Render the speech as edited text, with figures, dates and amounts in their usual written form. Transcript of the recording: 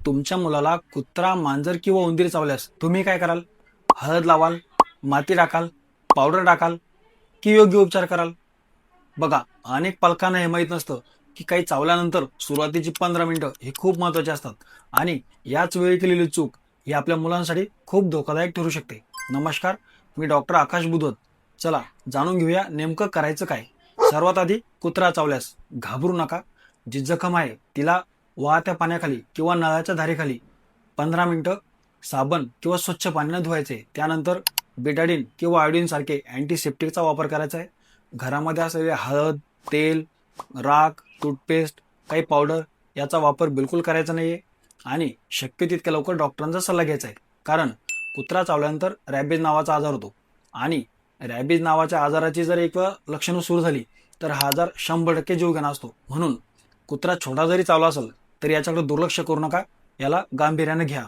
तुमच्या मुलाला कुत्रा, मांजर किंवा उंदीर चावल्यास तुम्ही काय कराल? हळद लावाल, माती टाकाल, पावडर टाकाल की योग्य उपचार कराल? बघा, अनेक पालकांना हे माहीत नसतं की काही चावल्यानंतर सुरुवातीची 15 मिनिटं हे खूप महत्त्वाचे असतात आणि याच वेळी केलेली चूक ही आपल्या मुलांसाठी खूप धोकादायक ठरू शकते. नमस्कार, मी डॉक्टर आकाश बुधवत. चला जाणून घेऊया नेमकं करायचं काय. सर्वात आधी कुत्रा चावल्यास घाबरू नका. जी जखम आहे तिला वाहत्या पाण्याखाली किंवा नळाच्या धारेखाली 15 मिनिटं साबण किंवा स्वच्छ पाण्याने धुवायचे. त्यानंतर बेटाडीन किंवा आयोडीन सारखे अँटीसेप्टिकचा वापर करायचा आहे. घरामध्ये असलेले हळद, तेल, राख, टूथपेस्ट, काही पावडर याचा वापर बिलकुल करायचा नाहीये आणि शक्य तितक्या लवकर डॉक्टरांचा सल्ला घ्यायचा आहे. कारण कुत्रा चावल्यानंतर रॅबीज नावाचा आजार होतो आणि रॅबीज नावाच्या आजाराची जर एक वेळा लक्षणं सुरू झाली तर हा आजार 100% जीवघेणा असतो. म्हणून कुत्रा छोटा जरी चावला असेल तरी याच्याकडे दुर्लक्ष करू नका, याला गांभीर्याने घ्या.